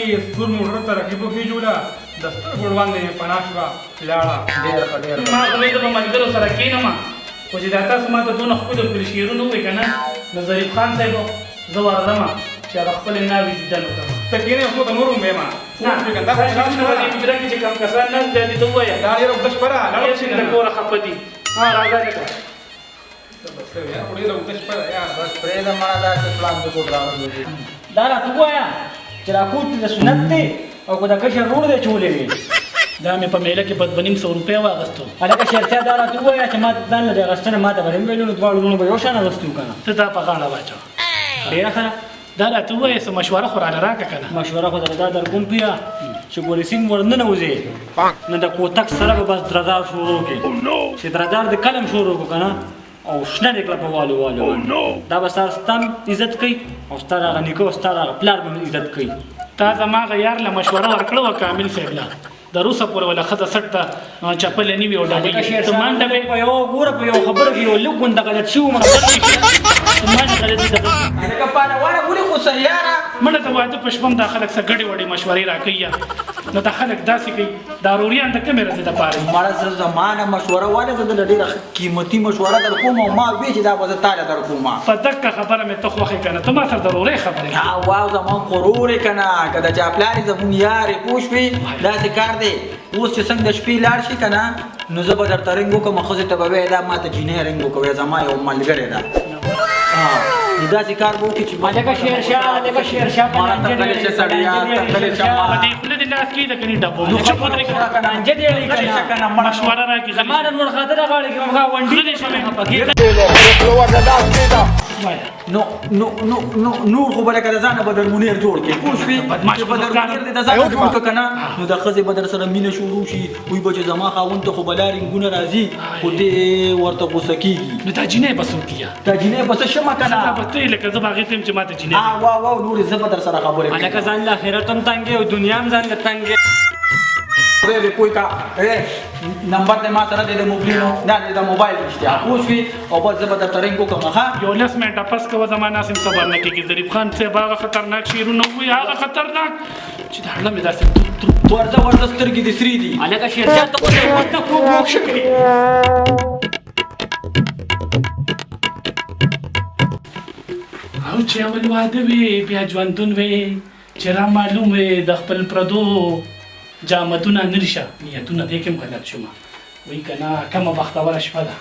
کې سور موټر ترقیب کې جوړه د سترګو وړاندې پناه شوه لاړه. ډېر ښه ډېر ښه. ما خو د ملګرو سره کېنم خو چې دا تاسو ما ته دونه ښکلي شعرونه ووایي که نه نو ظریف خان صاحب زه ورځم چې هغه خپلې ناوې دیدن وکړم. ته کېنې اوس ته نور هم وایم نه دا شعرونه په دې حجره کې چې کوم کسان ناست دی دې ته ووایه دا ډېره اوږده شپه ده لاړه چې د کوره خفه دي راځه لکه بس یار ډېره اوږده شپه ده یار. بس پرېږده مړه داسې پلان د کوټ راغلی دی. دا راته ووایه چې دا کوټ د سنت دی او که د کشر روڼ دی چولې وي. دا مې په میله کې په 200 روپۍ واغستو. هلکه شرطیا دا راته ووایه چې ما ځان له دې اخیستنه ما ته به هم ویلو نو دواړو لوڼو به یو شان اغوستي وو که نه. ته دا په غاړه واچوه. ډېره ښه ده. دا راته ووایه څه مشوره خو رانه راکړه که نه. مشوره خو درته دا در کوم پیا چې ګورې سیند ور ننوځې نو د کوتک سره به بس درزار شروع کړې چې درزار د قلم شروع کړو که نه او شنه دې کړه په والو والو دا به ستا عزت کوي او ستا د هغه نیکه او ستا د هغه پلار به عزت کوي. تا زما هغه یار له مشوره ورکړه وه کامل صاحب له د روسه پورې ولا ښځه سټ ته چپلې نیوي او ډبې ته منډه به په یو ګوره په یو خبره کې یو لږ غونډه غلط شوي وم هلکه پهلوانه ولې خو سیاره مړه ته واده په شپه هم دا خلک څه ګډې وړې مشورې راکوي نو دا خلک داسې کوي دا روریان د کومې ورځې دپاره مړه زه زما نه مشوره واله زه دله ډېره قیمتي مشوره در کوم او ما وی چې دا به زه تاله در کوم. په دقه خبره مې ته خوښې که نه ته ما سره د رورۍ خبرې واو زما غرور یې که نه که د چا پلار یې زمونږ یار یې پوه شوې داسې کار دی. اوس چې څنګه د شپې لاړ شي که نه نو زه به درته رنګ وکړم ښځې ته به وایې دا ما ته جینۍ رنګ وکوې زما یو ملګری ده. نو داسې کار به وکړي چې لکه شیرشاه لکه شیرشاه په ته غلی شه سړیا ته غلی شه په دې خوله دې لاس کېږي د کني ډبو نو چپ ودرې که نه انجه دې اړې که نه مشوره راکړي زما د نور خاطره غاړې کې هغه ونډې غلی شه نور خو به لکه د ځانه به درمونیر جوړ کړي پوه شوې چې به درمونیر دې د ځانه جوړ کړه که نه نو د ښځې به در سره مینه شروع شي وایي به چې زما خاوند ته خو بلا رنګونه راځي خو دې ورته غوسه کېږي. نو دا جینۍ به څوک کېږي دا جینۍ به څه شمه که دا نه به ته یې لکه زه به هغې ته یم چې ما ته جینۍ واو نورې زه به در سره خبرې کوم. هلکه ځان له آخرت هم تنګې او دنیا هم ځان له تنګې. خدای دې پوه کا نمبر دې ما سره د موبایل نه د موبایل اشتیا پوه شوې او بس زه به درته رنګ وکړم ښه. یو 10 منټه پس کوه زما ناسم صبر نه کېږي ظریف خان صاحب هغه خطرناک شعرونه ووایي هغه خطرناک چې د هړه مې داسې ورځه سترګې دې سرې دي. هلکه شیرشاه ته ورته کوږ موږ ښه کړي. او چې اول واده وي بیا ژوندون وي چې را معلوم وي د خپل پردو جامتونه نرشه نیتونه دې کې هم غلط شومه وایي که نه کمه بختوره شپه ده.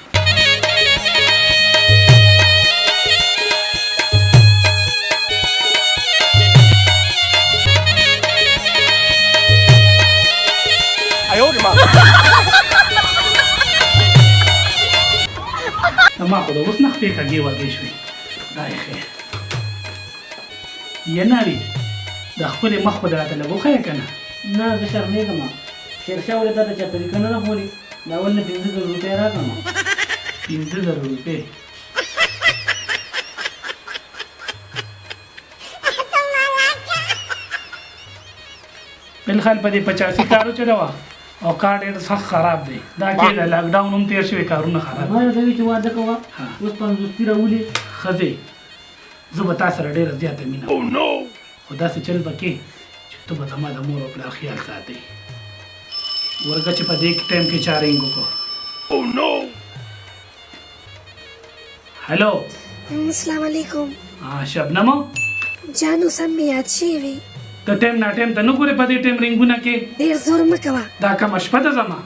ما خو د اوس نه خپې کږې وږې شوې دا یې ښې یې ناري د خپلې مخ خو د راته لږ وښیه که نه نه زه شرمېږم شیرشاه ولې تا ته چا طریقه نه ده ښولې دا اول نه 5,000 روپۍ راکړم 5,000 روپۍ بلخال په دې 85 کارو چلوه او کار ډېر سخت خراب دی دا کې د لاکډاون هم تېر شوي کارونه خراب ما ورته وایي چې واده کوه اوس 50 راولي ښځې زه به تا سره ډېره زیاته مینه خو داسې چل به کې چې ته به زما د مور او پلار خیال ساتئ ورګه چې په دې ټایم کې چا رنګ وکړو هلو السلام علیکم شبنمو جانو سم مې یاد شوي ته ټایم نا ټایم ته نه ګورې په دې ټایم رنګونه کې ډېر زور مه کوه دا کومه شپه ده زما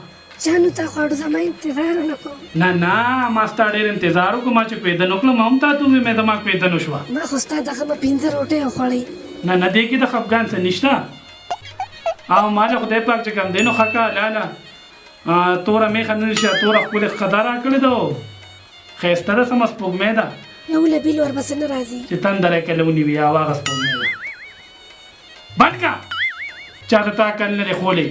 جانو تا خواړو زما انتظار نه کوم نه ما ستا ډېر انتظار وکړو ما چې پیدا نه کړم هم تا ته ووایې مې دماغ پیدا نه شوه ما خو ستا دغه به 5 روټۍ وخوړې نه دې کې د خفګان څه نشته او ما له خدای پاک چې کوم دی نو ښه کا لاله توره میخه نه نشي توره ښکلې ښځه راکړې ده ښایسته ده سمه سپوږمۍ ده یو له بیل ورپسې نه راځي چې تندر یې کله ونیوي او هغه سپوږمۍ ده بند که چا د تا کل نه دی خولی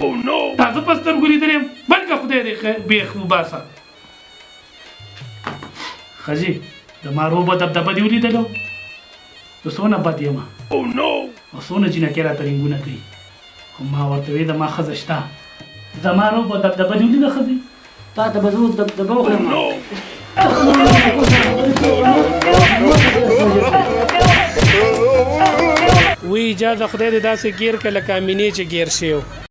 تا زه په سترګو لیدلی یم بند که خدای دې بیخ وباسه ښځې د ما روبه دبدبه دې ولیدلو زه څونه بد یم او څونه جینکې راته رنګونه کوي خو ما ورته وایي زما ښځه شته زما روبه دبدبه دې ولیده ښځې تا ته به زه اوس دبدبه وکړم وی اجازه خدای دې داسې ګیر کړه لکه امینې چې ګیر شوی و